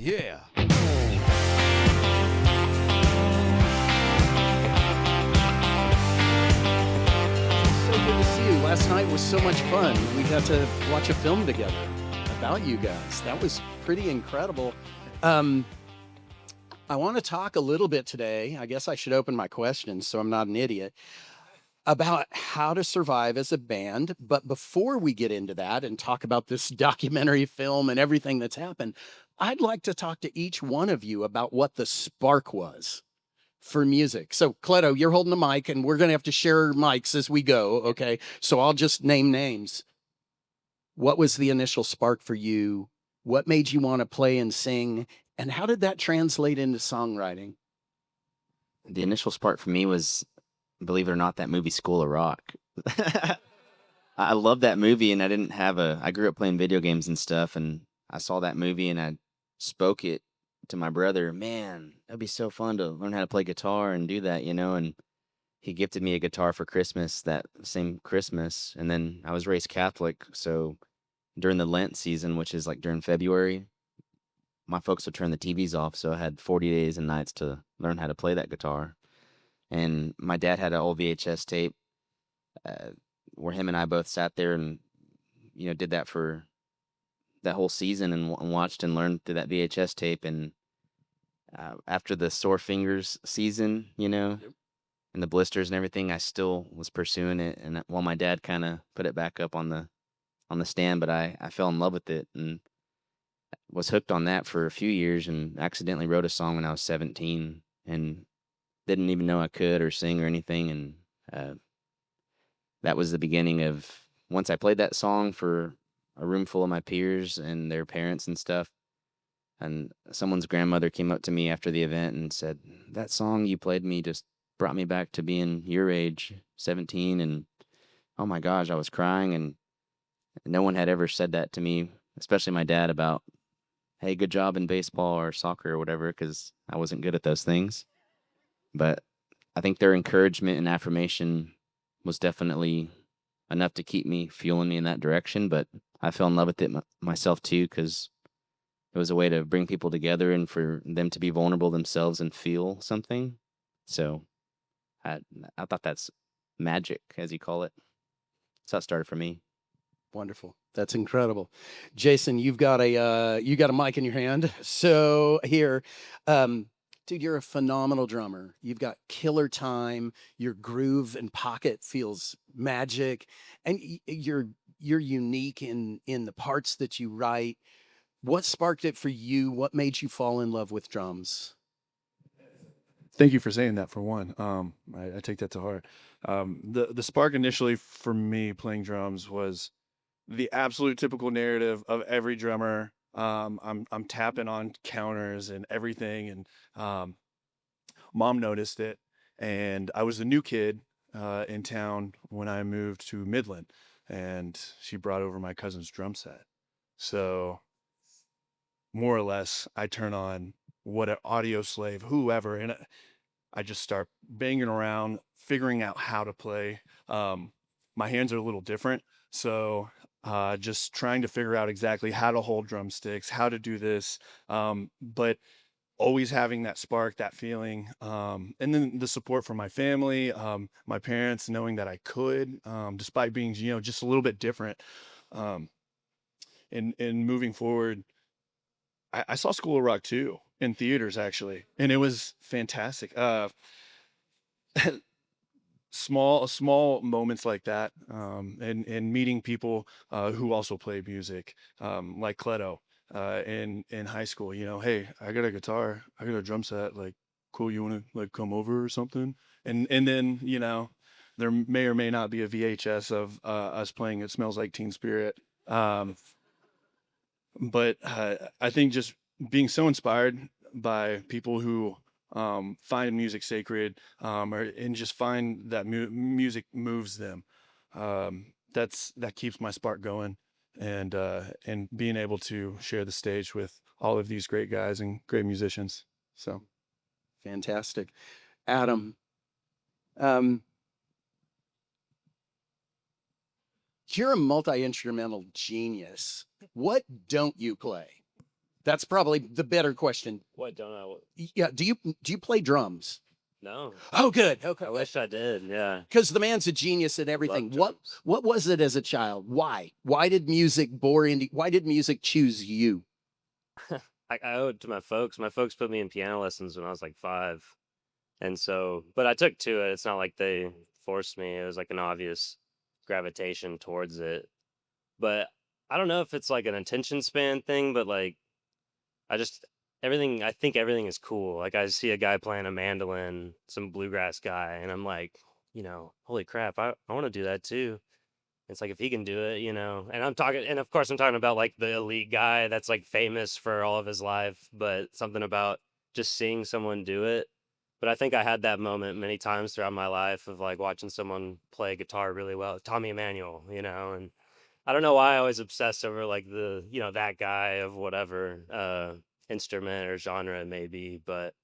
Yeah. So good to see you. Last night was so much fun. We got to watch a film together about you guys. That was pretty incredible. I want to talk a little bit today. I guess I should open my questions so I'm not an idiot about how to survive as a band. But before we get into that and talk about this documentary film and everything that's happened, I'd like to talk to each one of you about what the spark was for music. So, Cleto, you're holding the mic, and we're going to have to share mics as we go, okay? So I'll just name names. What was the initial spark for you? What made you want to play and sing? And how did that translate into songwriting? The initial spark for me was, believe it or not, that movie School of Rock. I love that movie, and I grew up playing video games and stuff, and I saw that movie and I spoke it to my brother. Man, that'd be so fun to learn how to play guitar and do that, and he gifted me a guitar for Christmas that same Christmas. And then I was raised Catholic, so during the Lent season, which is like during February, my folks would turn the TVs off, so I had 40 days and nights to learn how to play that guitar. And my dad had an old VHS tape where him and I both sat there and, did that for that whole season and watched and learned through that VHS tape. And after the sore fingers season, and the blisters and everything, I still was pursuing it. And while my dad kind of put it back up on the stand, but I fell in love with it and was hooked on that for a few years, and accidentally wrote a song when I was 17 and didn't even know I could or sing or anything. And that was the beginning of, once I played that song for a room full of my peers and their parents and stuff, and someone's grandmother came up to me after the event and said, "That song you played me just brought me back to being your age, 17. And oh my gosh, I was crying. And no one had ever said that to me, especially my dad, about, hey, good job in baseball or soccer or whatever, because I wasn't good at those things. But I think their encouragement and affirmation was definitely enough to keep me fueling me in that direction. But I fell in love with it myself too, because it was a way to bring people together and for them to be vulnerable themselves and feel something. So I thought that's magic, as you call it. That's how it started for me. Wonderful. That's incredible. Jason, you've got a mic in your hand. So here, dude, you're a phenomenal drummer. You've got killer time. Your groove and pocket feels magic, and you're unique in the parts that you write. What sparked it for you? What made you fall in love with drums? Thank you for saying that, for one. I take that to heart. The spark initially for me playing drums was the absolute typical narrative of every drummer. I'm tapping on counters and everything, and mom noticed it. And I was a new kid in town when I moved to Midland, and she brought over my cousin's drum set. So more or less, I turn on what an Audio Slave, whoever, and I just start banging around, figuring out how to play. My hands are a little different, so just trying to figure out exactly how to hold drumsticks, how to do this, but always having that spark, that feeling, and then the support from my family, my parents, knowing that I could, despite being, just a little bit different. And moving forward, I saw School of Rock 2 in theaters, actually, and it was fantastic. Small moments like that, and meeting people who also play music, like Cleto, in high school. Hey, I got a guitar, I got a drum set. Like, cool, you want to like come over or something? And then there may or may not be a VHS of us playing "It Smells Like Teen Spirit." But I think just being so inspired by people who find music sacred, and just find that music moves them. That keeps my spark going, and being able to share the stage with all of these great guys and great musicians. So Fantastic. Adam, you're a multi-instrumental genius. What don't you play? That's probably the better question. What don't I? Yeah. Do you play drums? No. Oh, good. Okay. I wish I did. Yeah. Because the man's a genius at everything. Drums. What was it as a child? Why? Why did music why did music choose you? I owe it to my folks. My folks put me in piano lessons when I was like 5. And so, but I took to it. It's not like they forced me. It was like an obvious gravitation towards it. But I don't know if it's like an attention span thing, but like I think everything is cool. Like I see a guy playing a mandolin, some bluegrass guy, and I'm like, holy crap, I want to do that too. It's like if he can do it, and and of course I'm talking about like the elite guy that's like famous for all of his life, but something about just seeing someone do it. But I think I had that moment many times throughout my life of like watching someone play guitar really well, Tommy Emmanuel, and I don't know why I always obsess over like that guy of whatever instrument or genre it may be, but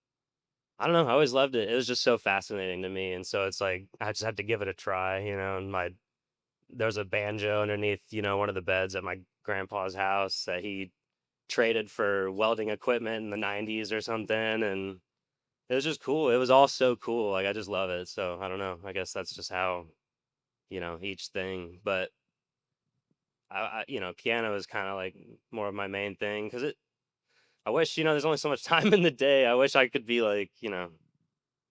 I don't know. I always loved it. It was just so fascinating to me, and so it's like I just had to give it a try, And there's a banjo underneath, one of the beds at my grandpa's house that he traded for welding equipment in the '90s or something, and it was just cool. It was all so cool. Like I just love it. So I don't know. I guess that's just how each thing, but. Piano is kind of like more of my main thing because I wish, there's only so much time in the day. I wish I could be like,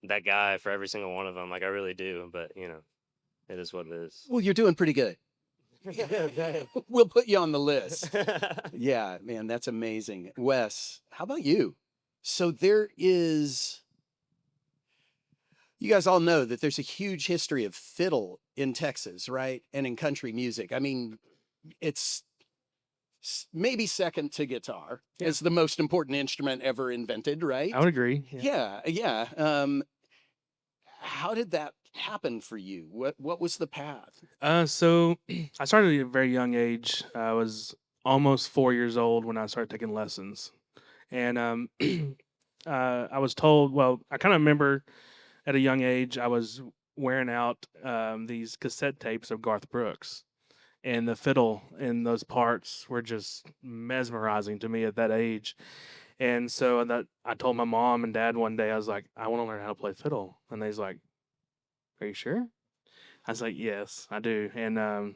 that guy for every single one of them. Like I really do, but it is what it is. Well, you're doing pretty good. We'll put you on the list. Yeah, man, that's amazing. Wes, how about you? So you guys all know that there's a huge history of fiddle in Texas, right? And in country music. I mean, it's maybe second to guitar as the most important instrument ever invented, right? I would agree. Yeah. How did that happen for you? What was the path? So I started at a very young age. I was almost 4 years old when I started taking lessons, and I was told. Well, I kind of remember at a young age I was wearing out these cassette tapes of Garth Brooks. And the fiddle in those parts were just mesmerizing to me at that age. And so I told my mom and dad one day, I was like, I want to learn how to play fiddle. And they's like, are you sure? I was like, yes, I do. And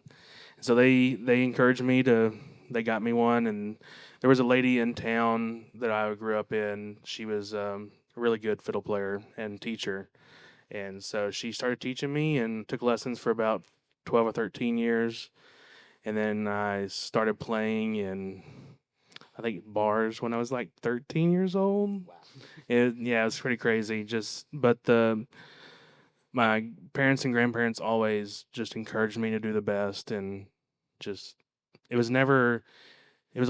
so they encouraged me they got me one. And there was a lady in town that I grew up in. She was a really good fiddle player and teacher. And so she started teaching me and took lessons for about 12 or 13 years. And then I started playing in, I think, bars when I was like 13 years old. Wow. It was pretty crazy. But my parents and grandparents always just encouraged me to do the best, and it was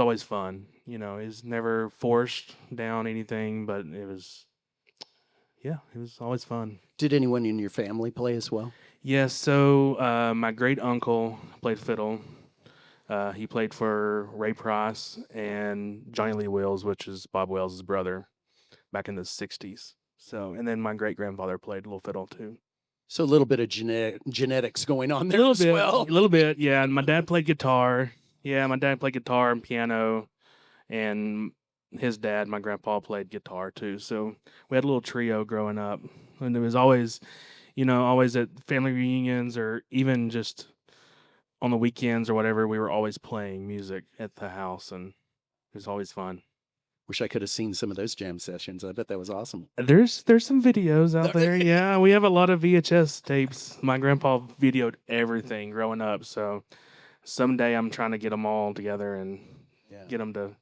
always fun. It was never forced down anything, but it was always fun. Did anyone in your family play as well? Yes. So my great uncle played fiddle. He played for Ray Price and Johnny Lee Wills, which is Bob Wills' brother, back in the 60s. So, and then my great-grandfather played a little fiddle, too. So a little bit of genetics going on there A little bit, yeah. And my dad played guitar. Yeah, my dad played guitar and piano. And his dad, my grandpa, played guitar, too. So we had a little trio growing up. And it was always, always at family reunions or even just on the weekends or whatever, we were always playing music at the house, and it was always fun. Wish I could have seen some of those jam sessions. I bet that was awesome. There's some videos out there. Yeah, we have a lot of VHS tapes. My grandpa videoed everything growing up, so someday I'm trying to get them all together and get them to.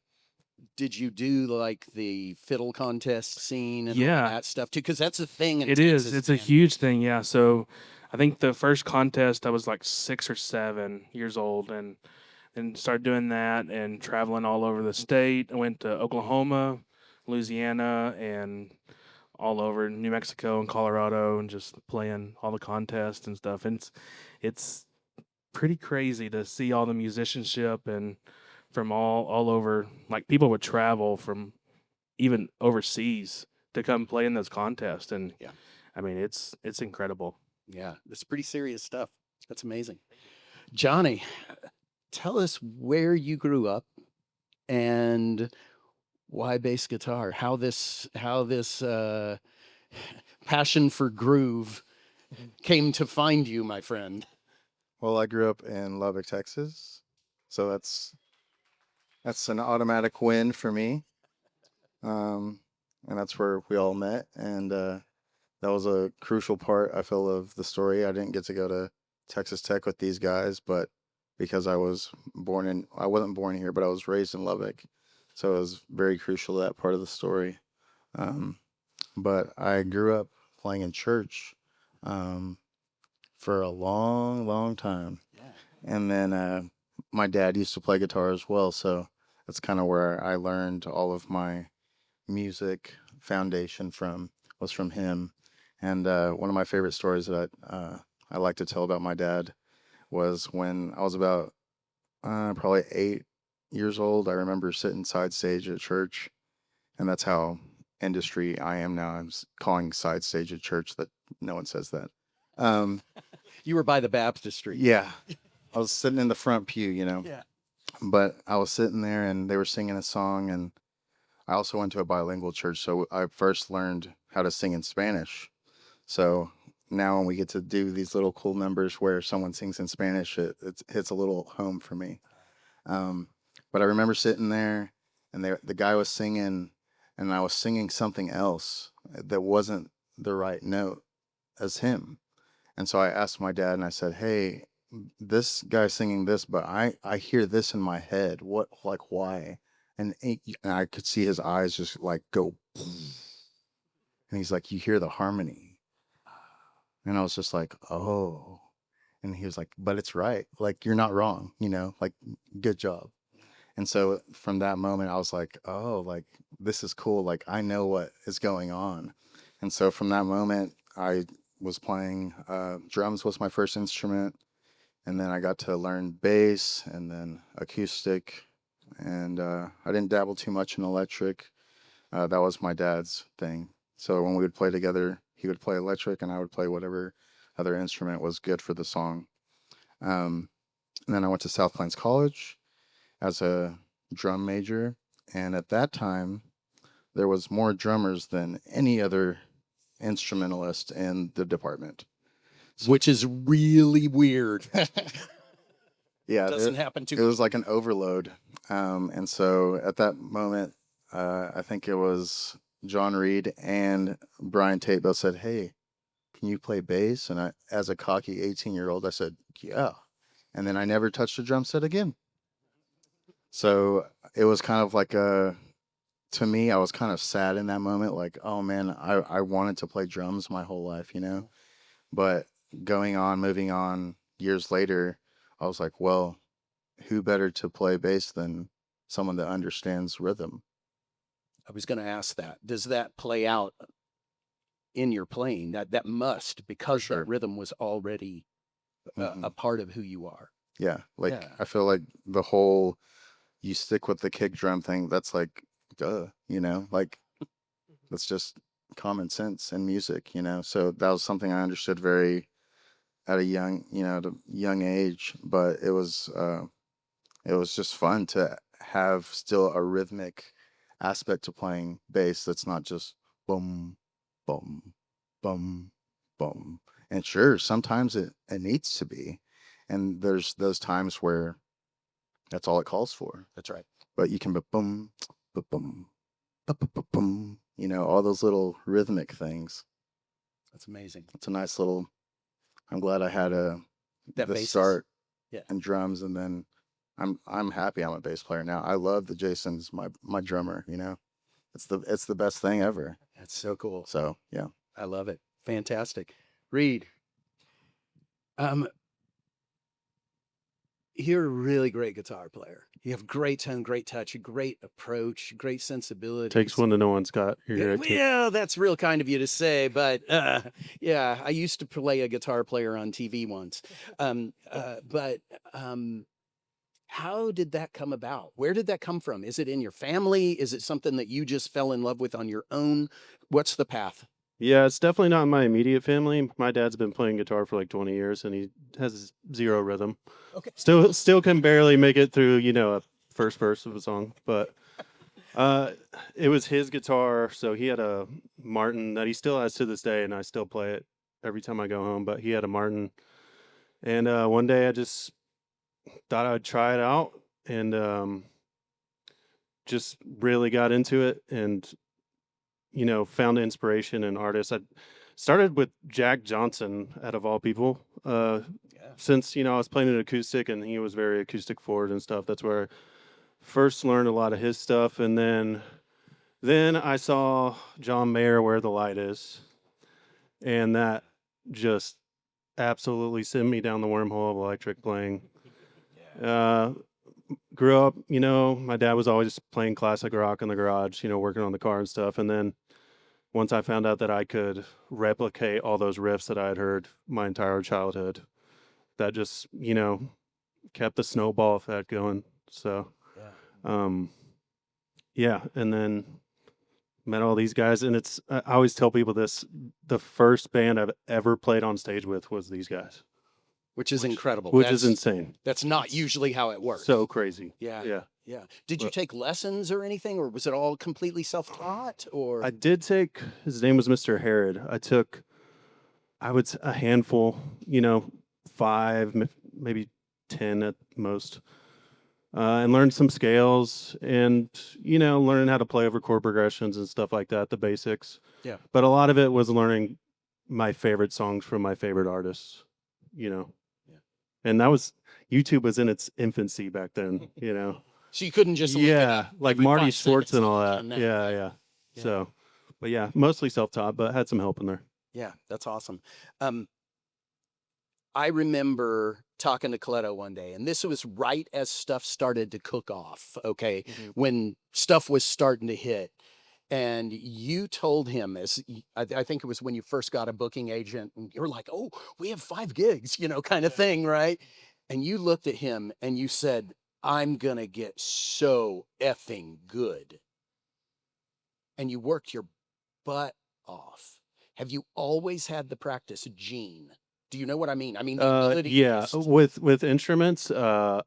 Did you do like the fiddle contest scene and all that stuff too? Because that's a thing. In Texas, is. It's a huge thing. Yeah. So I think the first contest I was like 6 or 7 years old, and started doing that and traveling all over the state. I went to Oklahoma, Louisiana, and all over New Mexico and Colorado, and just playing all the contests and stuff. And it's pretty crazy to see all the musicianship and from all over. Like people would travel from even overseas to come play in those contests, and I mean it's incredible. Yeah, it's pretty serious stuff. That's amazing. Johnny, tell us where you grew up and Why bass guitar? How this passion for groove came to find you, my friend? Well, I grew up in Lubbock, Texas, so that's an automatic win for me. Um, and that's where we all met, and that was a crucial part, I feel, of the story. I didn't get to go to Texas Tech with these guys, but because I wasn't born here, but I was raised in Lubbock, so it was very crucial to that part of the story. Um, but I grew up playing in church um, for a long, long time. And then my dad used to play guitar as well, so that's kind of where I learned all of my music foundation was from him. And one of my favorite stories that I like to tell about my dad was when I was about probably 8 years old. I remember sitting side stage at church, and that's how industry I am now. I'm calling side stage at church. That no one says that. Um, You were by the baptistry. yeah, I was sitting in the front pew, Yeah. but I was sitting there and they were singing a song, and I also went to a bilingual church, so I first learned how to sing in Spanish. So now when we get to do these little cool numbers where someone sings in Spanish, it hits a little home for me. Um, but I remember sitting there, and the guy was singing, and I was singing something else that wasn't the right note as him. And so I asked my dad, and I said, "Hey, this guy's singing this, but I hear this in my head. What, like, why?" And I could see his eyes just like go, and he's like, "You hear the harmony?" And I was just like, "Oh." And he was like, "But it's right. Like, you're not wrong, like, good job." And so from that moment, I was like, "Oh, like, this is cool. Like, I know what is going on." And so from that moment, I was playing drums was my first instrument. And then I got to learn bass and then acoustic. And I didn't dabble too much in electric. That was my dad's thing. So when we would play together, he would play electric and I would play whatever other instrument was good for the song. And then I went to South Plains College as a drum major. And at that time, there was more drummers than any other instrumentalist in the department. Which is really weird. Yeah, Doesn't happen too it was like an overload. And so at that moment, I think it was John Reed and Brian Tate both said, "Hey, can you play bass?" And I, as a cocky 18-year-old, I said, "Yeah." And then I never touched a drum set again. So it was kind of like to me, I was kind of sad in that moment. Like, oh man, I wanted to play . My whole life, But moving on years later, I was like, well, who better to play bass than someone that understands rhythm? I was going to ask that. Does that play out in your playing? That must, because sure. that rhythm was already a part of who you are. Yeah, like Yeah. I feel like the whole you stick with the kick drum thing, that's like, duh, like that's just common sense in music, So that was something I understood very at a young age, but it was just fun to have still a rhythmic aspect to playing bass that's not just boom, boom, boom, boom. And sure, sometimes it needs to be. And there's those times where that's all it calls for. That's right. But you can be boom, boom, boom, boom, boom, all those little rhythmic things. That's amazing. It's a nice little, I'm glad I had the basis. start Yeah. and drums, and then I'm happy I'm a bass player now. I love that Jason's my drummer, It's the best thing ever. That's so cool. So yeah. I love it. Fantastic. Reed, you're a really great guitar player. You have great tone, great touch, a great approach, great sensibility. Takes one to know one, Scott. You're great. Yeah, that's real kind of you to say, but yeah, I used to play a guitar player on TV once. But how did that come about? Where did that come from? Is it in your family? Is it something that you just fell in love with on your own? What's the path? Yeah, it's definitely not in my immediate family. My dad's been playing guitar for like 20 years, and he has zero rhythm. Okay. Still can barely make it through, a first verse of a song. But It was his guitar, so he had a Martin that he still has to this day, and I still play it every time I go home. But he had a Martin, and one day I just thought I'd try it out, and just really got into it, and found inspiration in artists. I started with Jack Johnson, out of all people. Since I was playing an acoustic, and he was very acoustic forward and stuff. That's where I first learned a lot of his stuff, and then I saw John Mayer, Where the Light Is, and that just absolutely sent me down the wormhole of electric playing. Grew up, my dad was always playing classic rock in the garage, working on the car and stuff. And then once I found out that I could replicate all those riffs that I had heard my entire childhood, that just, kept the snowball effect going. So, yeah. And then met all these guys, and I always tell people this: the first band I've ever played on stage with was these guys, Which is incredible. which is insane. That's not usually how it works. So crazy. yeah. Yeah. Yeah. Did you But- take lessons or anything, or was it all completely self-taught? Or I did take, his name was Mr. Herod. I took, a handful, 5, maybe 10 at most, and learned some scales and, learning how to play over chord progressions and stuff like that, the basics. Yeah. But a lot of it was learning my favorite songs from my favorite artists, Yeah. And YouTube was in its infancy back then, so you couldn't just leave it Yeah, up like every Marty 5 Schwartz seconds and all on that. that. Yeah. Yeah. So, but yeah, mostly self-taught, but had some help in there. Yeah, that's awesome. I remember talking to Coletto one day, and this was right as stuff started to cook off, okay? When stuff was starting to hit. And you told him, I think it was when you first got a booking agent, and you were like, oh, we have 5 gigs, kind of thing, right? And you looked at him and you said, I'm going to get so effing good. And you worked your butt off. Have you always had the practice gene? Do you know what I mean? I mean, the ability to Yeah, just- with instruments, I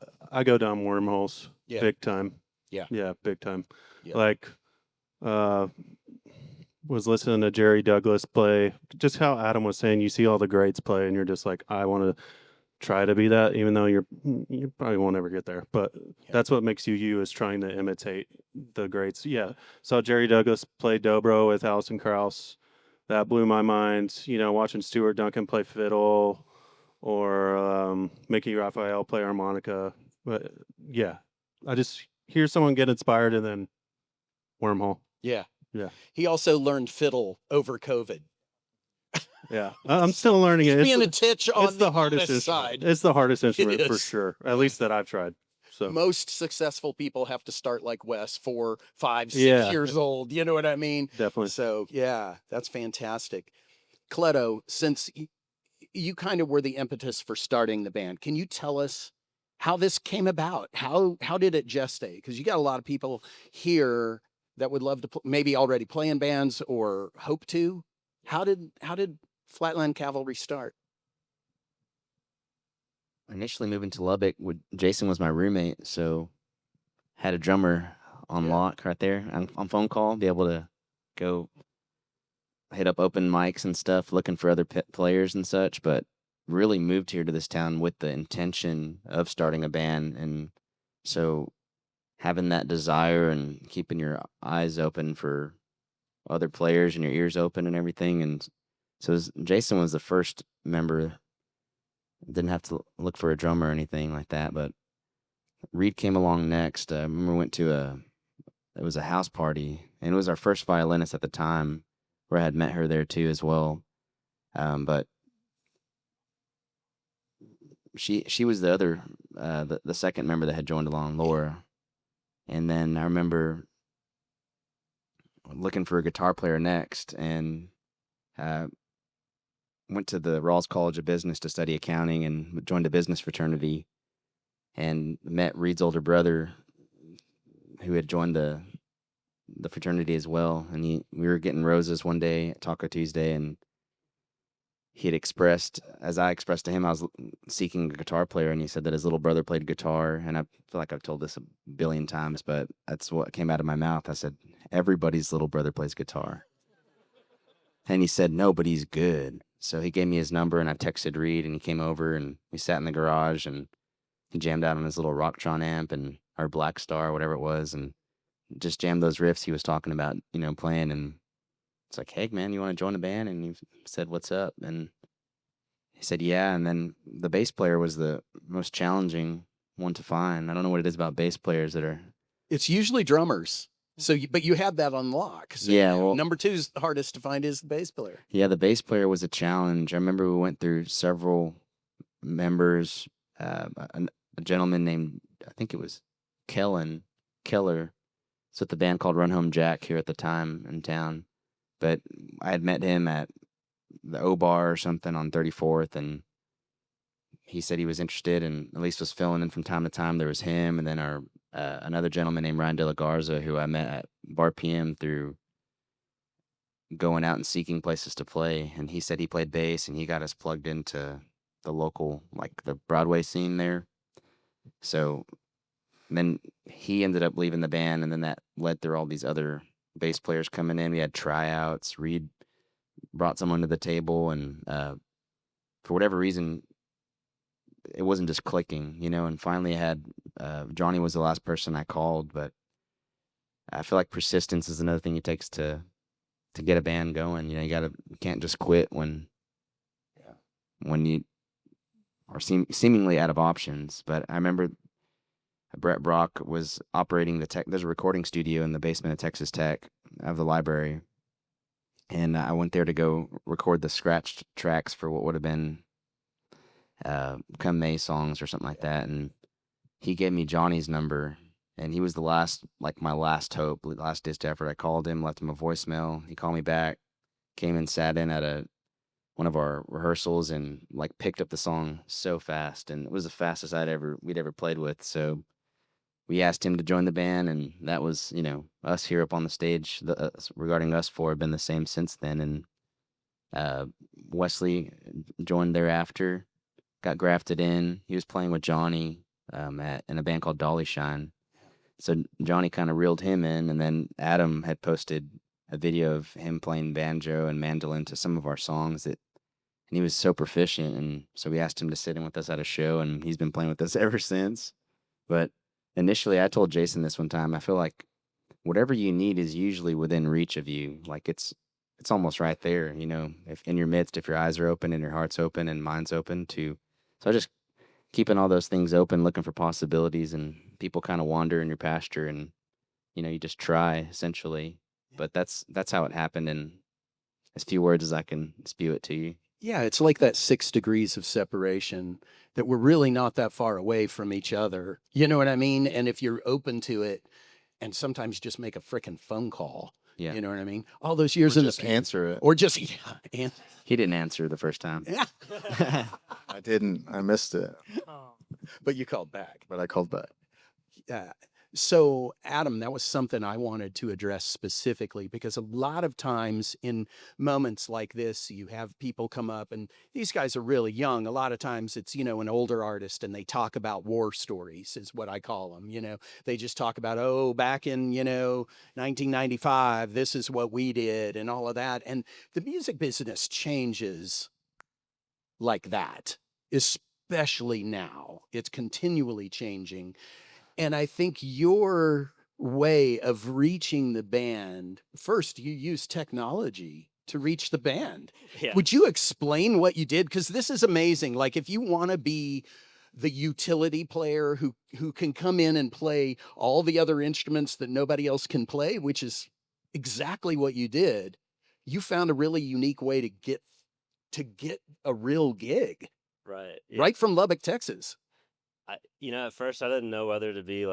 go down wormholes Yeah. big time. Yeah. Yeah, big time. Yeah. Like, was listening to Jerry Douglas play, just how Adam was saying, you see all the greats play and you're just like, I want to try to be that, even though you probably won't ever get there. But that's what makes you is trying to imitate the greats. Yeah. Saw Jerry Douglas play dobro with Alison Krauss. That blew my mind. Watching Stuart Duncan play fiddle, or Mickey Raphael play harmonica. But yeah, I just hear someone get inspired and then wormhole. Yeah. Yeah. He also learned fiddle over COVID. Yeah, I'm still learning it. Being a It's, titch on it's the hardest honest instrument. side. It's the hardest instrument for is. sure. At least that I've tried. So Most successful people have to start like Wes, 4, 5, 6 Yeah. years old. You know what I mean? definitely. So yeah, that's fantastic. Coletto, since you kind of were the impetus for starting the band, can you tell us how this came about? How did it gestate? Because you got a lot of people here that would love to maybe already play in bands or hope to. How did Flatland Cavalry start? Initially moving to Lubbock, Jason was my roommate, so had a drummer on Yeah. lock right there on phone call, be able to go hit up open mics and stuff, looking for other players and such. But really moved here to this town with the intention of starting a band, and so having that desire and keeping your eyes open for other players and your ears open and everything. And so Jason was the first member. Didn't have to look for a drummer or anything like that, but Reed came along next. I remember we went to it was a house party, and it was our first violinist at the time, where I had met her there too as well. But she was the other, the second member that had joined along, Laura. And then I remember looking for a guitar player next, and went to the Rawls College of Business to study accounting, and joined a business fraternity, and met Reed's older brother, who had joined the fraternity as well. And we were getting roses one day at Taco Tuesday, and he had expressed, as I expressed to him, I was seeking a guitar player, and he said that his little brother played guitar. And I feel like I've told this a billion times, but that's what came out of my mouth. I said, everybody's little brother plays guitar. And he said, no, but he's good. So he gave me his number, and I texted Reed, and he came over, and we sat in the garage, and he jammed out on his little Rocktron amp and our Black Star, whatever it was, and just jammed those riffs he was talking about, playing. And it's like, hey, man, you want to join the band? And he said, what's up? And he said, yeah. And then the bass player was the most challenging one to find. I don't know what it is about bass players that are. It's usually drummers. So, but you had that on lock. So, Yeah, well, number 2 is the hardest to find is the bass player. Yeah, the bass player was a challenge. I remember we went through several members. A gentleman named, I think it was Keller. It's with the band called Run Home Jack here at the time in town. But I had met him at the O Bar or something on 34th, and he said he was interested and at least was filling in from time to time. There was him, and then our another gentleman named Ryan De La Garza, who I met at Bar PM through going out and seeking places to play. And he said he played bass, and he got us plugged into the local, like the Broadway scene there. So then he ended up leaving the band, and then that led through all these other bass players coming in. We had tryouts. Reed brought someone to the table, and for whatever reason, it wasn't just clicking, and finally I had Johnny was the last person I called. But I feel like persistence is another thing it takes to get a band going. You can't just quit when you are seemingly out of options. But I remember Brett Brock was operating there's a recording studio in the basement of Texas Tech of the library, and I went there to go record the scratched tracks for what would have been Come May songs or something like that. And he gave me Johnny's number, and he was my last hope, last ditch effort. I called him, left him a voicemail. He called me back, came and sat in at one of our rehearsals, and picked up the song so fast, and it was the fastest we'd ever played with. So we asked him to join the band, and that was, us here up on the stage. Regarding us four have been the same since then. And Wesley joined thereafter, got grafted in. He was playing with Johnny in a band called Dolly Shine. So Johnny kind of reeled him in, and then Adam had posted a video of him playing banjo and mandolin to some of our songs and he was so proficient. And so we asked him to sit in with us at a show, and he's been playing with us ever since. But initially, I told Jason this one time, I feel like whatever you need is usually within reach of you. Like it's almost right there, if in your midst, if your eyes are open and your heart's open and mind's open to. So I just keeping all those things open, looking for possibilities, and people kind of wander in your pasture, and you just try essentially. But that's how it happened in as few words as I can spew it to you. Yeah, it's like that 6 degrees of separation, that we're really not that far away from each other. You know what I mean? And if you're open to it, and sometimes just make a frickin' phone call. Yeah. You know what I mean? All those years Or in just answer it. Or just, He didn't answer the first time. I didn't. I missed it, but you called back. but I called back. Yeah. So, Adam, that was something I wanted to address specifically, because a lot of times in moments like this, you have people come up, and these guys are really young. A lot of times it's, an older artist, and they talk about war stories is what I call them. They just talk about, back in, 1995, this is what we did and all of that. And the music business changes like that, especially now. It's continually changing. And I think your way of reaching the band, first, you use technology to reach the band. Yeah. Would you explain what you did? Because this is amazing. Like, if you want to be the utility player who can come in and play all the other instruments that nobody else can play, which is exactly what you did, you found a really unique way to get a real gig Right. Yeah. right from Lubbock, Texas. At first I didn't know whether to be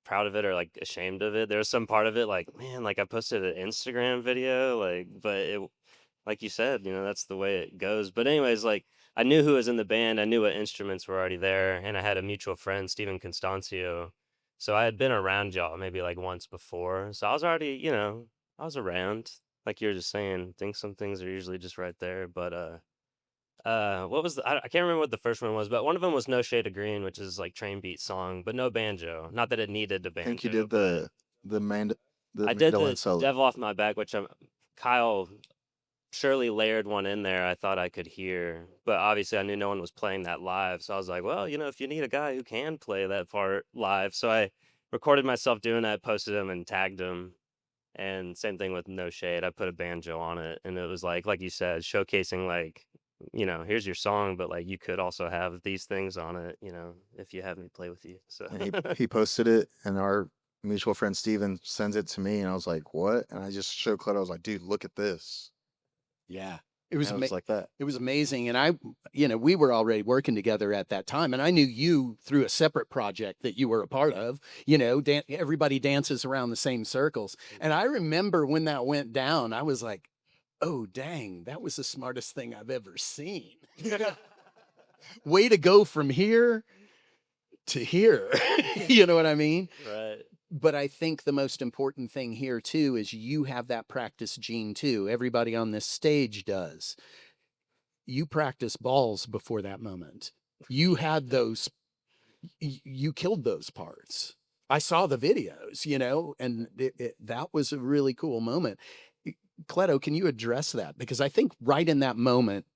proud of it or ashamed of it. There was some part of it man, I posted an Instagram video, but it, like you said, that's the way it goes. But anyways, I knew who was in the band, I knew what instruments were already there, and I had a mutual friend, Steven Constancio. So I had been around y'all maybe once before. So I was already, I was around. Like you were just saying, some things are usually just right there. But What was I can't remember what the first one was, but one of them was No Shade of Green, which is like train beat song, but no banjo. Not that it needed a I think you banjo. did the I did mandolin the solo. Devil Off My Back, which Kyle surely layered one in there I thought I could hear, but obviously I knew no one was playing that live. So I was like, well, if you need a guy who can play that part live. So I recorded myself doing that, posted him and tagged him. And same thing with No Shade. I put a banjo on it and it was like you said, showcasing like, here's your song, but like you could also have these things on it, if you have me play with you. So And he posted it, and our mutual friend Steven sends it to me, and I was like, "What?" And I just showed Clutter. I was like, "Dude, look at this." Yeah. It was And it was like that. it was amazing. And we were already working together at that time. And I knew you through a separate project that you were a part of. Everybody dances around the same circles. And I remember when that went down, I was like, oh, dang, that was the smartest thing I've ever seen. Way to go from here to here. You know what I mean? right. But I think the most important thing here too is you have that practice gene too. Everybody on this stage does. You practice balls before that moment. You had those, you killed those parts. I saw the videos, and that was a really cool moment. Cleto, can you address that? Because I think right in that moment,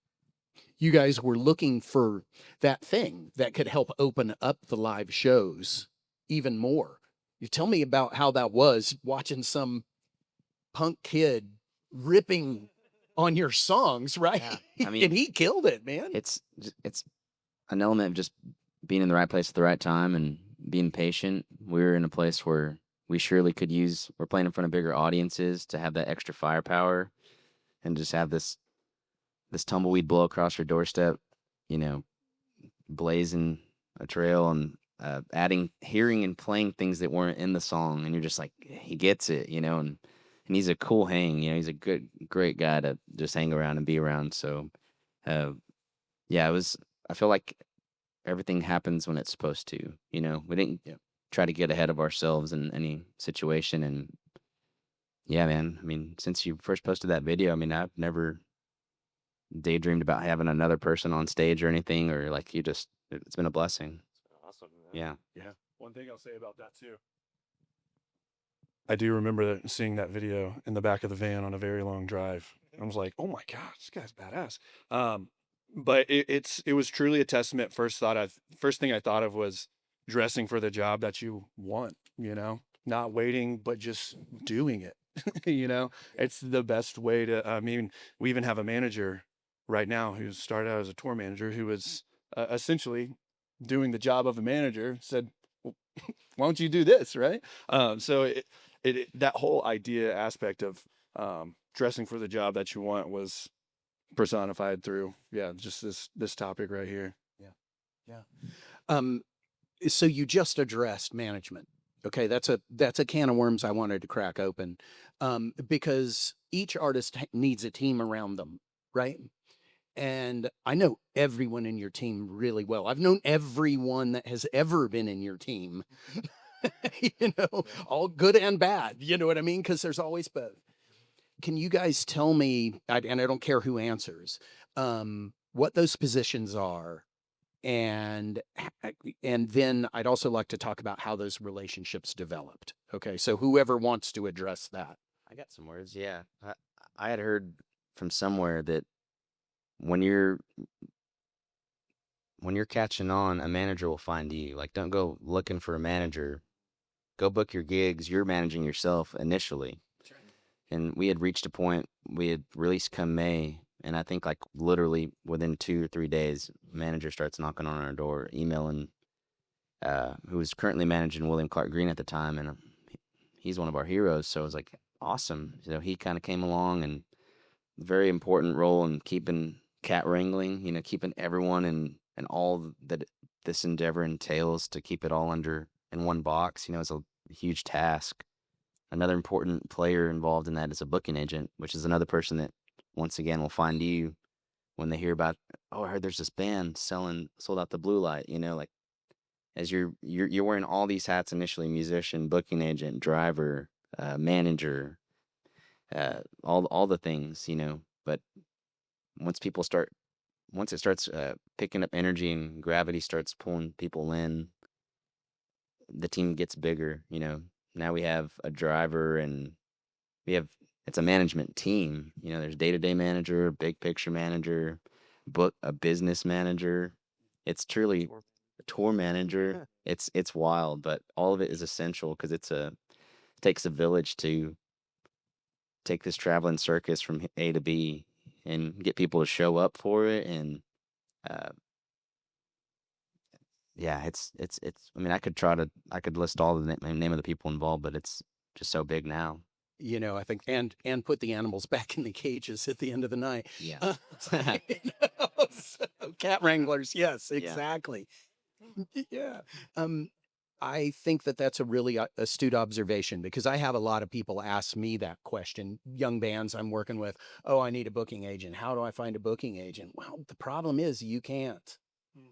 you guys were looking for that thing that could help open up the live shows even more. You tell me about how that was watching some punk kid ripping on your songs, right? Yeah. I mean, and he killed it, man. it's an element of just being in the right place at the right time and being patient. We were in a place where we surely could we're playing in front of bigger audiences to have that extra firepower and just have this tumbleweed blow across your doorstep, blazing a trail and hearing and playing things that weren't in the song, and you're just like, he gets it, and he's a cool hang, he's a great guy to just hang around and be around. So, yeah, I feel like everything happens when it's supposed to, we didn't try to get ahead of ourselves in any situation. And yeah, man, I mean, since you first posted that video, I mean, I've never daydreamed about having another person on stage or anything, or like it's been a blessing. Awesome. Yeah. Yeah. One thing I'll say about that too. I do remember seeing that video in the back of the van on a very long drive. I was like, "Oh my God, this guy's badass." But it was truly a testament. First thing I thought of was dressing for the job that you want. Not waiting, but just doing it. It's the best way to. I mean, we even have a manager right now who started out as a tour manager who was essentially doing the job of a manager. Said, well, "Why don't you do this?" Right? So that whole idea aspect of dressing for the job that you want was personified through just this topic right here. So you just addressed management. Okay, that's a can of worms I wanted to crack open, because each artist needs a team around them, right? And I know everyone in your team really well. I've known everyone that has ever been in your team, all good and bad. You know what I mean? Because there's always both. Can you guys tell me, and I don't care who answers, what those positions are? And then I'd also like to talk about how those relationships developed. Okay, so whoever wants to address that. I got some words. Yeah. I had heard from somewhere that when you're catching on, a manager will find you. Like, don't go looking for a manager. Go book your gigs. You're managing yourself initially. And we had reached a point, we had released come May, and I think like literally within 2 or 3 days, manager starts knocking on our door, emailing, who was currently managing William Clark Green at the time, and he's one of our heroes. So it was like, awesome. So he kind of came along, and very important role in keeping cat wrangling, keeping everyone and all that this endeavor entails, to keep it all in one box. It's a huge task. Another important player involved in that is a booking agent, which is another person that, once again, will find you when they hear about, oh, I heard there's this band sold out the Blue Light. Like, as you're wearing all these hats initially: musician, booking agent, driver, manager, all the things. But once people start once it starts picking up energy and gravity starts pulling people in, the team gets bigger. Now we have a driver and we have it's a management team. There's day-to-day manager, big picture manager, a business manager. It's truly a tour manager. It's wild, but all of it is essential because it takes a village to take this traveling circus from A to B and get people to show up for it. And uh, yeah, it's. I mean, I could list all the name of the people involved, but it's just so big now. I think, and put the animals back in the cages at the end of the night. Yeah. So, cat wranglers, yes, Yeah. exactly. Yeah. I think that that's a really astute observation, because I have a lot of people ask me that question. Young bands I'm working with, oh, I need a booking agent. How do I find a booking agent? Well, the problem is you can't.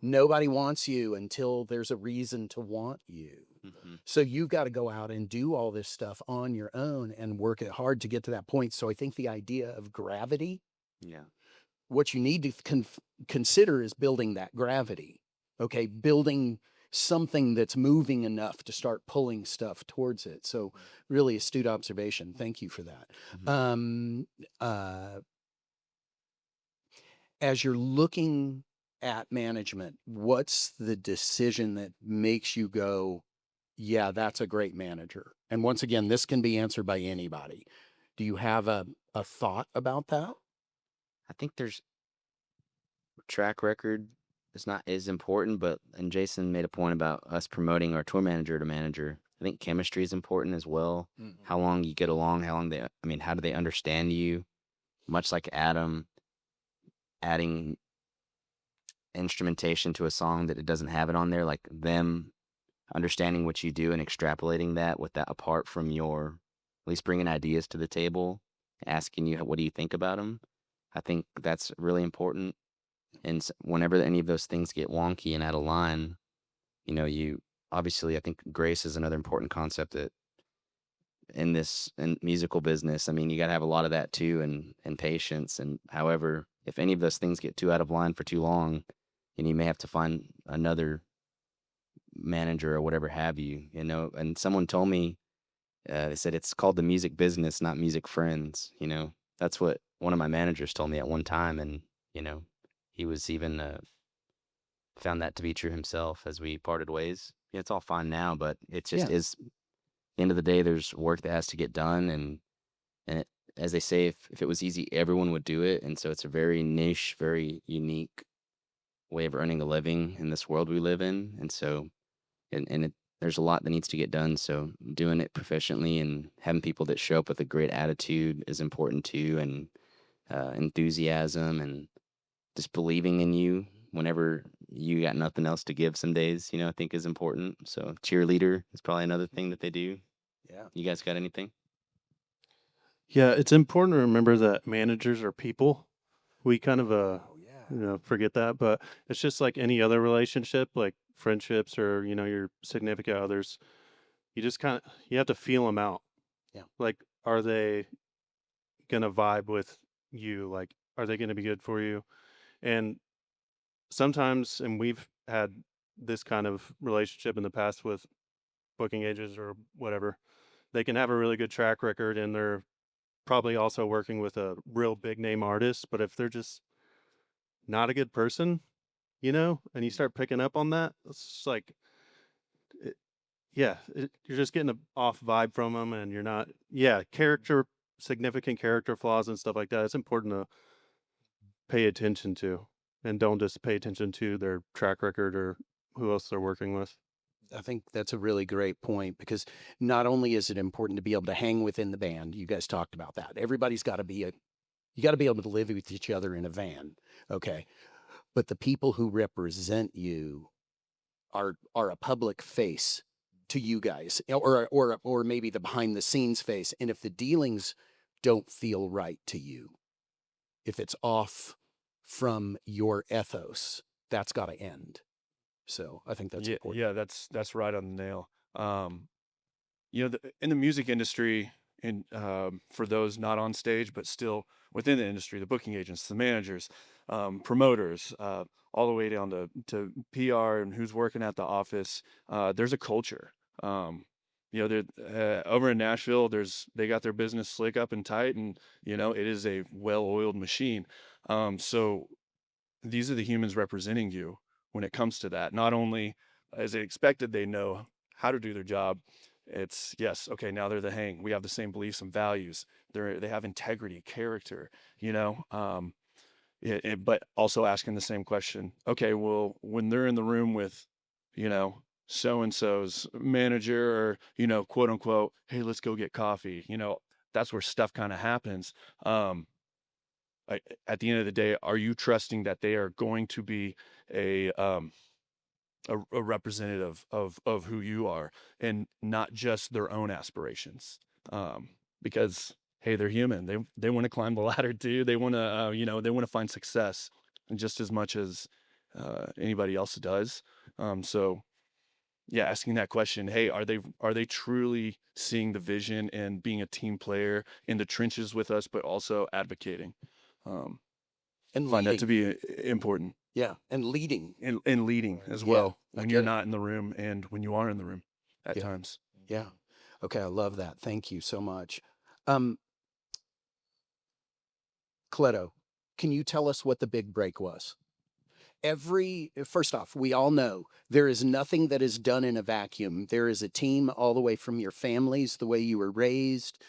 Nobody wants you until there's a reason to want you. Mhm. So you've got to go out and do all this stuff on your own and work it hard to get to that point. So I think the idea of gravity, Yeah. what you need to consider is building that gravity. Okay, building something that's moving enough to start pulling stuff towards it. So really astute observation. Thank you for that. Mhm. As you're looking at management, what's the decision that makes you go, yeah, that's a great manager? And once again, this can be answered by anybody. Do you have a thought about that? I think there's track record is not as important, and Jason made a point about us promoting our tour manager to manager. I think chemistry is important as well. How long you get along, how do they understand you? Much like Adam, adding instrumentation to a song that it doesn't have it on there, like them understanding what you do and extrapolating that with that apart from your, at least bringing ideas to the table, asking you, what do you think about them? I think that's really important. And whenever any of those things get wonky and out of line, you obviously, I think grace is another important concept that in this in musical business. I mean, you got to have a lot of that too, and patience. And however, if any of those things get too out of line for too long, you may have to find another manager or whatever have you. And someone told me, they said it's called the music business, not music friends. That's what one of my managers told me at one time, and he was even found that to be true himself as we parted ways. It's all fine now, but it just Yeah. is. At the end of the day, there's work that has to get done, and as they say, if it was easy, everyone would do it. And so it's a very niche, very unique way of earning a living in this world we live in. And so, there's a lot that needs to get done. So doing it proficiently and having people that show up with a great attitude is important too, and enthusiasm and just believing in you whenever you got nothing else to give some days, I think is important. So cheerleader is probably another thing that they do. Yeah. You guys got anything? Yeah, it's important to remember that managers are people. We kind of Oh, yeah. forget that, but it's just like any other relationship, like friendships or your significant others. You have to feel them out. Yeah. Like, are they gonna vibe with you? Like, are they gonna be good for you? And sometimes, and we've had this kind of relationship in the past with booking agents or whatever, they can have a really good track record and they're probably also working with a real big name artist, but if they're just not a good person, and you start picking up on that, it's just like, you're just getting a off vibe from them, and you're not, significant character flaws and stuff like that. It's important to pay attention to, and don't just pay attention to their track record or who else they're working with. I think that's a really great point, because not only is it important to be able to hang within the band, you guys talked about that. Everybody's got to be you got to be able to live with each other in a van. Okay. But the people who represent you are a public face to you guys, or maybe the behind the scenes face. And if the dealings don't feel right to you, if it's off from your ethos, that's got to end. So I think that's important. Yeah, that's right on the nail. In the music industry, and for those not on stage but still within the industry, the booking agents, the managers, promoters, all the way down to PR and who's working at the office. There's a culture. Over in Nashville, they got their business slick up and tight, and it is a well-oiled machine. So these are the humans representing you when it comes to that. Not only is it expected they know how to do their job, it's yes, okay, now they're the hang. We have the same beliefs and values. They have integrity, character, but also asking the same question. Okay, well, when they're in the room with, so and so's manager, or quote unquote, hey, let's go get coffee. That's where stuff kind of happens. At the end of the day, are you trusting that they are going to be a representative of who you are, and not just their own aspirations? Because hey, they're human. They want to climb the ladder too. They want to they want to find success just as much as anybody else does. So yeah, asking that question, hey, are they truly seeing the vision and being a team player in the trenches with us, but also advocating? And Find that to leading. be important. Yeah, and leading. And leading as Yeah, well, I when get you're it. not in the room and when you are in the room at Yeah. times. Yeah. Okay, I love that. Thank you so much. Um, Cleto, can you tell us what the big break was? First off, we all know there is nothing that is done in a vacuum. There is a team all the way from your families, the way you were raised.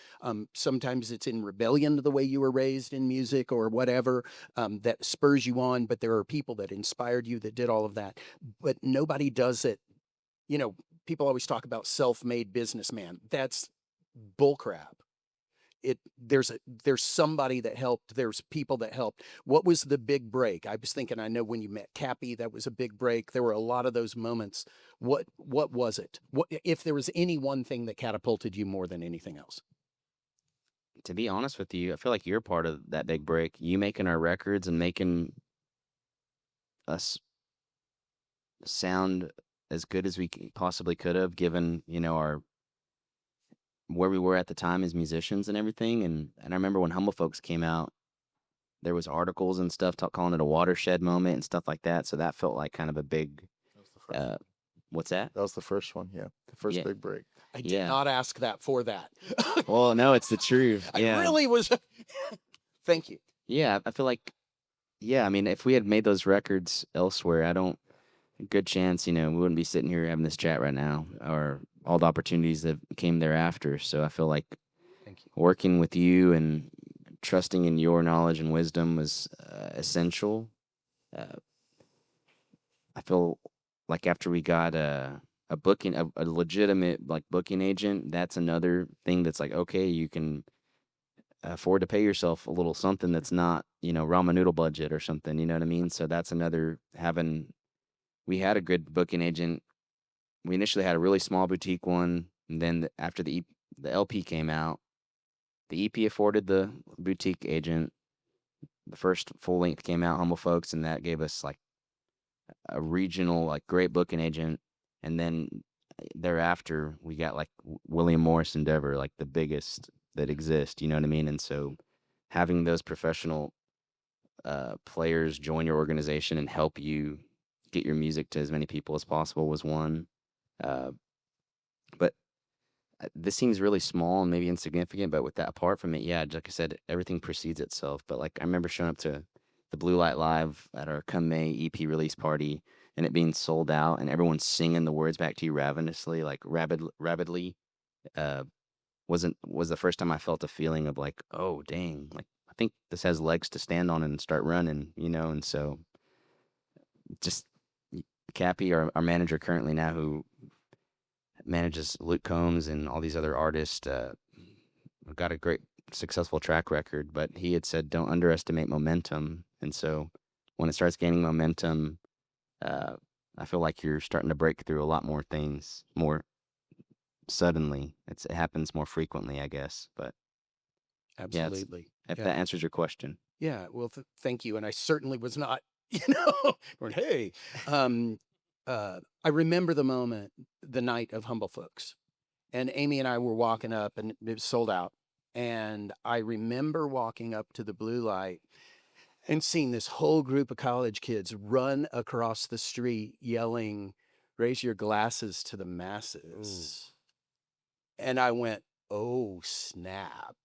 Sometimes it's in rebellion to the way you were raised in music or whatever, that spurs you on. But there are people that inspired you that did all of that. But nobody does it. People always talk about self-made businessman. That's bullcrap. There's somebody that helped, there's people that helped. What was the big break? I was thinking, I know when you met Cappy, that was a big break. There were a lot of those moments. What was it? What, if there was any one thing that catapulted you more than anything else? To be honest with you, I feel like you're part of that big break. You making our records and making us sound as good as we possibly could have, given our where we were at the time as musicians and everything. And I remember when Humble Folks came out, there was articles and stuff calling it a watershed moment and stuff like that. So that felt like kind of a big. That was the first. What's that? That was the first one. Yeah, the first Yeah. big break. I did Yeah. not ask that for that. Well, no, it's the truth. Yeah. I really was. Thank you. Yeah, I feel like, I mean, if we had made those records elsewhere, good chance, we wouldn't be sitting here having this chat right now, or all the opportunities that came thereafter. So I feel like Thank you. working with you and trusting in your knowledge and wisdom was essential. I feel like after we got a legitimate like booking agent, that's another thing that's like, okay, you can afford to pay yourself a little something that's not, ramen noodle budget or something, you know what I mean? So that's another we had a good booking agent. We initially had a really small boutique one, and then after the LP came out, the EP afforded the boutique agent. The first full length came out, Humble Folks, and that gave us like a regional, like great booking agent. And then thereafter, we got like William Morris Endeavor, like the biggest that exists. You know what I mean? And so having those professional players join your organization and help you get your music to as many people as possible was one. But this seems really small and maybe insignificant, but with that apart from it, yeah, like I said, everything precedes itself. But like I remember showing up to the Blue Light Live at our Come May EP release party and it being sold out and everyone singing the words back to you ravenously, like rabidly. Was the first time I felt a feeling of like, oh dang, like I think this has legs to stand on and start running, and so just Cappy, our manager currently now, who manages Luke Combs and all these other artists, got a great successful track record, but he had said don't underestimate momentum. And so when it starts gaining momentum, I feel like you're starting to break through a lot more things more suddenly. It happens more frequently, I guess. But Absolutely. if Yeah. that answers your question. Yeah. Well, thank you. And I certainly was not, going, hey, I remember the moment, the night of Humble Folks, and Amy and I were walking up and it was sold out. And I remember walking up to the blue light and seeing this whole group of college kids run across the street yelling, "Raise your glasses to the masses." And I went, "Oh, snap."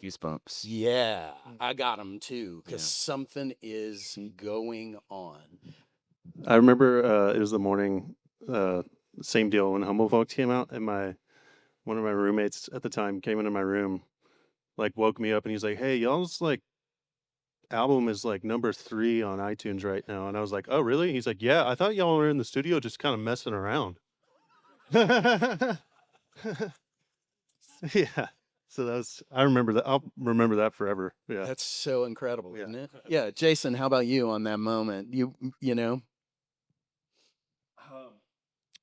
Goosebumps. Yeah, I got them too, because Yeah. something is going on. I remember it was the morning, same deal when Humble Folks came out, and one of my roommates at the time came into my room, like woke me up, and he's like, "Hey, y'all's like album is like number 3 on iTunes right now," and I was like, "Oh, really?" He's like, "Yeah, I thought y'all were in the studio just kind of messing around." Yeah. So I remember that. I'll remember that forever. Yeah. That's so incredible, Yeah. isn't it? Yeah, Jason, how about you on that moment? You know,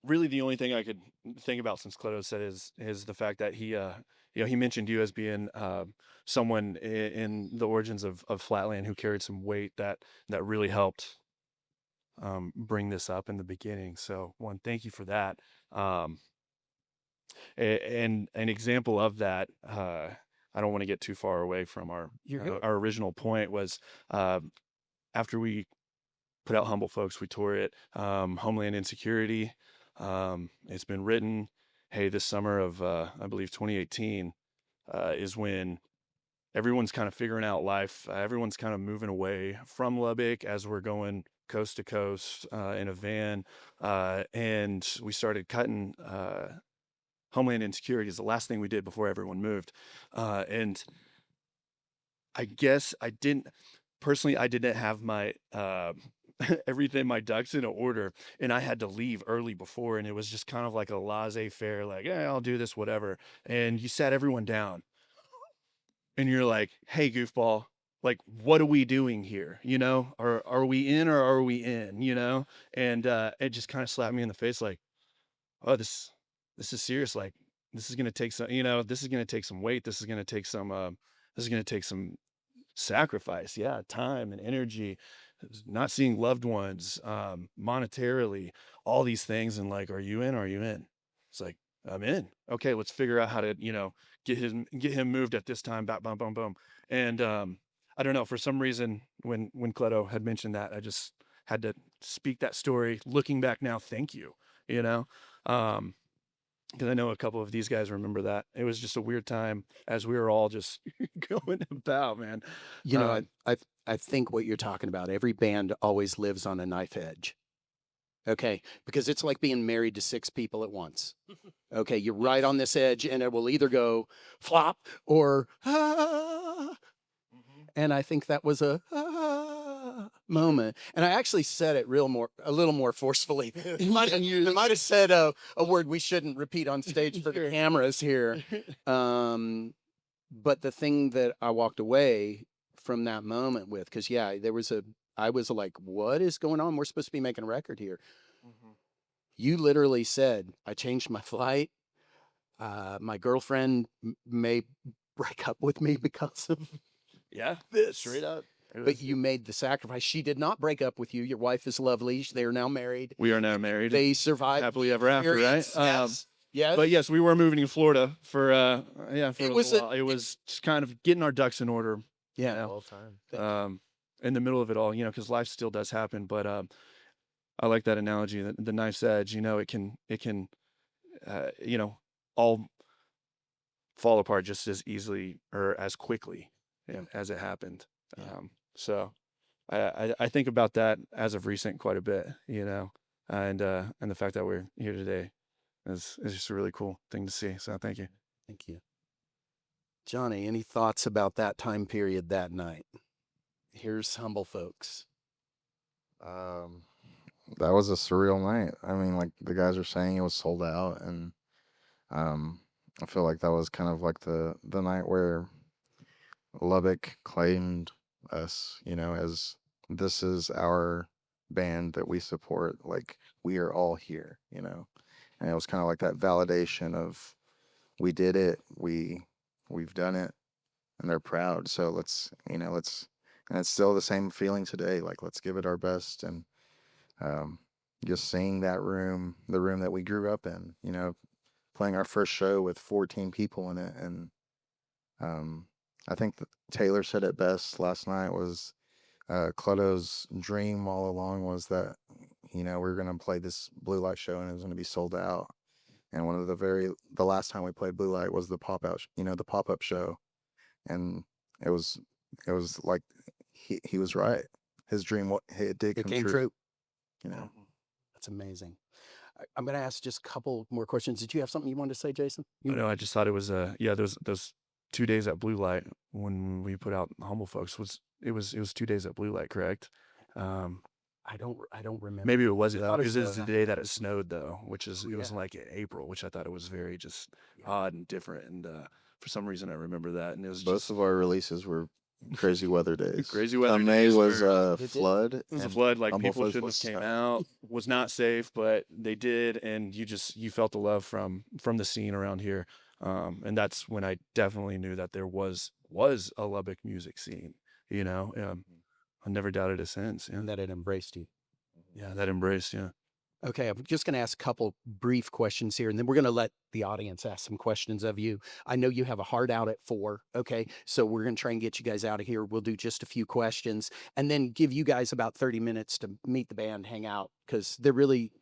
Really, the only thing I could think about since Cleto said is the fact that he mentioned you as being someone in the origins of Flatland who carried some weight that really helped bring this up in the beginning. So one, thank you for that. And an example of that, I don't want to get too far away from You're good. our original point was after we put out Humble Folks, we tour it. Homeland Insecurity. It's been written. Hey, this summer of I believe 2018 is when everyone's kind of figuring out life. Everyone's kind of moving away from Lubbock as we're going coast to coast in a van, and we started cutting. Homeland Insecurity is the last thing we did before everyone moved, and I guess I didn't have my everything, my ducks in order, and I had to leave early before, and it was just kind of like a laissez-faire, like, yeah, I'll do this, whatever. And you sat everyone down, and you're like, hey, goofball, like, what are we doing here? You know, are we in or are we in? You know, and it just kind of slapped me in the face, like, oh, this is serious. Like, this is gonna take some, this is gonna take some weight. This is gonna take some sacrifice, yeah, time and energy, not seeing loved ones, monetarily, all these things. And like, are you in? Are you in? It's like, I'm in. Okay, let's figure out how to, get him moved at this time. Boom, boom, boom, boom. And I don't know, for some reason, when Cleto had mentioned that, I just had to speak that story. Looking back now, thank you. Because I know a couple of these guys remember that. It was just a weird time as we were all just going about, man. You know, I think what you're talking about, every band always lives on a knife edge. Okay, because it's like being married to 6 people at once. Okay, you're right on this edge, and it will either go flop or ah. And I think that was a moment. And I actually said it a little more forcefully. I might have said a word we shouldn't repeat on stage for the cameras here. But the thing that I walked away from that moment with, because yeah, I was like, what is going on? We're supposed to be making a record here. You literally said, I changed my flight. My girlfriend may break up with me because of this. Straight up. But you made the sacrifice. She did not break up with you. Your wife is lovely. They are now married. We are now married. They survived happily ever after, right? Yes. Yes. But yes, we were moving to Florida for a was while. It was just kind of getting our ducks in order. Yeah. All time. In the middle of it all, because life still does happen. But I like that analogy, the knife's edge. It can all fall apart just as easily or as quickly as it happened. Yeah. So I think about that as of recent quite a bit, and the fact that we're here today is just a really cool thing to see. So thank you. Thank you. Johnny, any thoughts about that time period that night? Here's Humble Folks. That was a surreal night. I mean, like the guys are saying, it was sold out, and I feel like that was kind of like the night where Lubbock claimed us, as this is our band that we support. Like, we are all here, and it was kind of like that validation of we did it, we've done it, and they're proud. So let's and it's still the same feeling today. Like, let's give it our best. And just seeing that room, the room that we grew up in, playing our first show with 14 people in it. And I think Taylor said it best last night was Clutto's dream all along was that, we were going to play this blue light show and it was going to be sold out. And one of the last time we played blue light was the the pop-up show. And it was like, he was right. His dream, it did It come came true. true. You know, That's amazing. I'm going to ask just a couple more questions. Did you have something you wanted to say, Jason? I just thought it was those 2 days at Blue Light when we put out Humble Folks was 2 days at Blue Light, correct? I don't remember. Maybe it wasn't. I thought it It was was, the day that it snowed though, which is it was Yeah. like in April, which I thought it was very just Yeah. odd and different. And for some reason, I remember that, and it was both just of our releases were crazy weather days. crazy weather May days was where- It did. flood. It was a and flood. Like Humble people Folks shouldn't was have came snow. out. Was not safe, but they did, and you felt the love from the scene around here. And that's when I definitely knew that there was a Lubbock music scene. I never doubted it since. Yeah, And that it embraced you. yeah, that embrace. Yeah. Okay, I'm just going to ask a couple brief questions here, and then we're going to let the audience ask some questions of you. I know you have a hard out at 4, okay? So we're going to try and get you guys out of here. We'll do just a few questions and then give you guys about 30 minutes to meet the band, hang out, because they're really,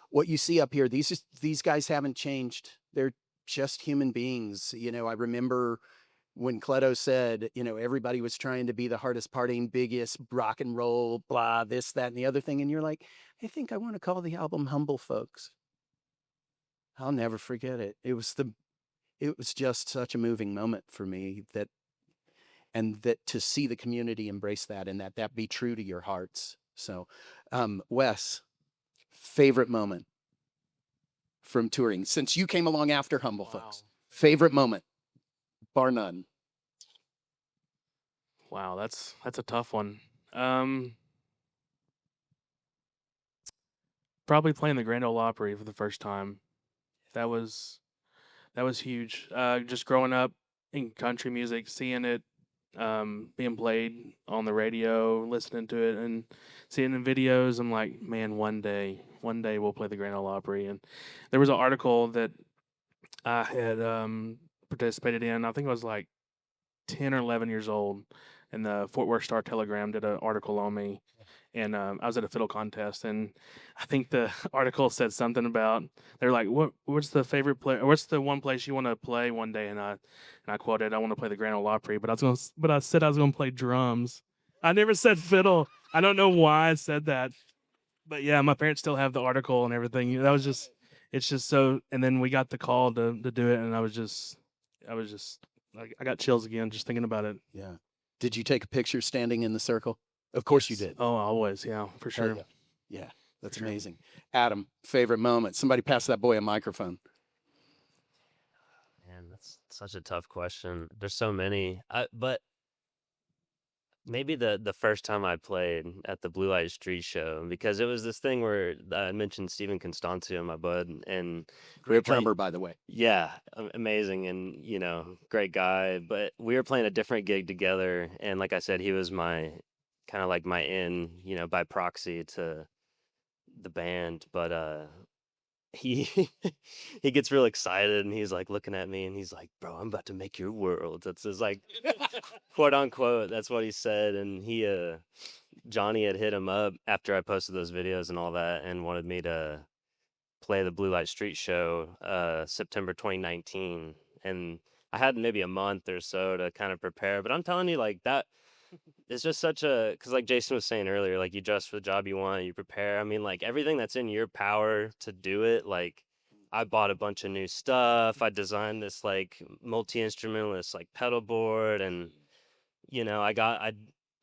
what you see up here, these guys haven't changed. They're just human beings. I remember when Cleto said, everybody was trying to be the hardest partying, biggest rock and roll, blah, this, that, and the other thing. And you're like, I think I want to call the album Humble Folks. I'll never forget it. It was just such a moving moment for me that to see the community embrace that and that be true to your hearts. So, Wes, favorite moment from touring since you came along after Humble Folks? Favorite moment, bar none. Wow, that's a tough one. Probably playing the Grand Ole Opry for the first time. That was huge. Just growing up in country music, seeing it being played on the radio, listening to it, and seeing the videos. I'm like, man, one day we'll play the Grand Ole Opry. And there was an article that I had participated in. I think I was like 10 or 11 years old, and the Fort Worth Star Telegram did an article on me. And I was at a fiddle contest, and I think the article said something about they're like, what's the favorite play? What's the one place you want to play one day? And I quoted, I want to play the Grand Ole Opry, but I said I was going to play drums. I never said fiddle. I don't know why I said that, but yeah, my parents still have the article and everything. That was just, it's just so. And then we got the call to do it, and I was just like, I got chills again just thinking about it. Yeah. Did you take a picture standing in the circle? Of course you did. Oh, always, yeah, for Hell sure. yeah. Yeah, that's amazing. Adam, favorite moment. Somebody pass that boy a microphone. Man, that's such a tough question. There's so many. But maybe the first time I played at the Blue Light Street Show, because it was this thing where I mentioned Steven Constancio, my bud, and we were Great playing. drummer, by the way. Yeah, amazing, and great guy. But we were playing a different gig together, and like I said, he was my kind of like my in, by proxy to the band. But he he gets real excited, and he's like looking at me, and he's like, "Bro, I'm about to make your world." That's his like quote unquote. That's what he said, and Johnny had hit him up after I posted those videos and all that, and wanted me to play the Blue Light Street Show September 2019, and I had maybe a month or so to kind of prepare. But I'm telling you, like, that it's just such a, because like Jason was saying earlier, like, you dress for the job you want, you prepare. I mean, like, everything that's in your power to do it. Like, I bought a bunch of new stuff. I designed this like multi-instrumentalist like pedal board, and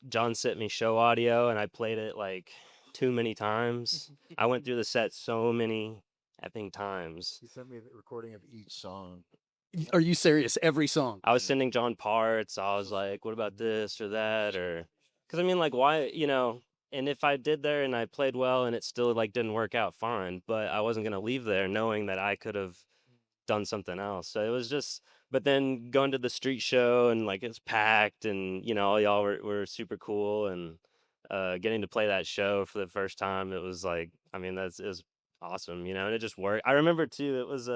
John sent me show audio, and I played it like too many times. I went through the set so many effing times. He sent me the recording of each song. Are you serious? Every song. I was sending John parts. I was like, what about this or that? Or, because I mean, like, why, and if I did there and I played well and it still like didn't work out, fine. But I wasn't going to leave there knowing that I could have done something else. So it was just, but then going to the street show, and like it's packed, and all y'all were super cool, and getting to play that show for the first time, it was like, I mean, it was awesome, and it just worked. I remember too, it was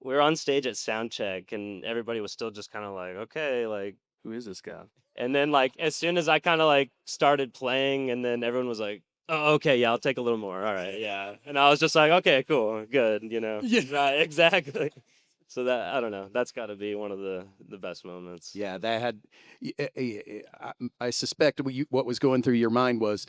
we were on stage at sound check, and everybody was still just kind of like, okay, like, who is this guy? And then like as soon as I kind of like started playing, and then everyone was like, "Oh, okay, yeah, I'll take a little more. All right, yeah." And I was just like, "Okay, cool, good," Yeah. Right, exactly. So that I don't know. That's got to be one of the best moments. Yeah, that had. I suspect what was going through your mind was,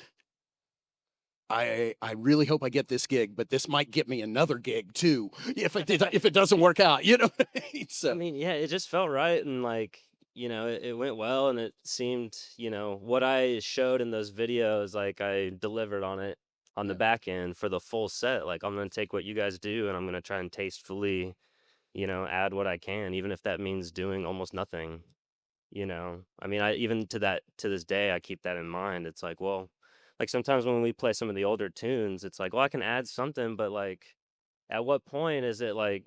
I really hope I get this gig, but this might get me another gig too if it doesn't work out. You know what I mean? I So mean, yeah, it just felt right, and like it went well, and it seemed what I showed in those videos, like I delivered on it on the back end for the full set. Like I'm gonna take what you guys do, and I'm gonna try and tastefully, add what I can, even if that means doing almost nothing. I mean, I even to this day, I keep that in mind. It's like, well, like sometimes when we play some of the older tunes, it's like, well, I can add something, but like, at what point is it like,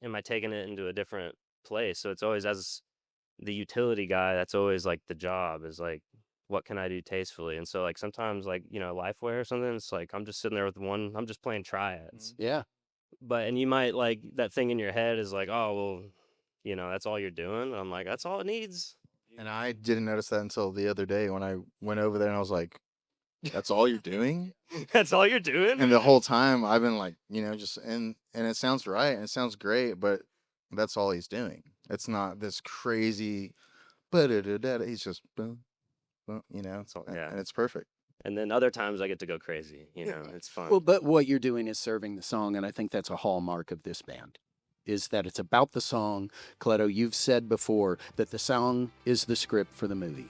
am I taking it into a different place? So it's always as the utility guy, that's always like the job is like, what can I do tastefully? And so like sometimes like, Lifeware or something, it's like I'm just sitting there with I'm just playing triads. yeah, And you might like that thing in your head is like, oh well, that's all you're doing. And I'm like, that's all it needs. And I didn't notice that until the other day when I went over there and I was like, that's all you're doing? That's all you're doing? And the whole time I've been like, just and it sounds right and it sounds great, but that's all he's doing. It's not this crazy, but he's just, boom, boom, Yeah. and it's perfect. And then other times I get to go crazy, it's fun. well, but what you're doing is serving the song, and I think that's a hallmark of this band, is that it's about the song. Coletto, you've said before that the song is the script for the movie,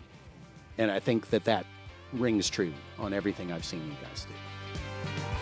and I think that rings true on everything I've seen you guys do.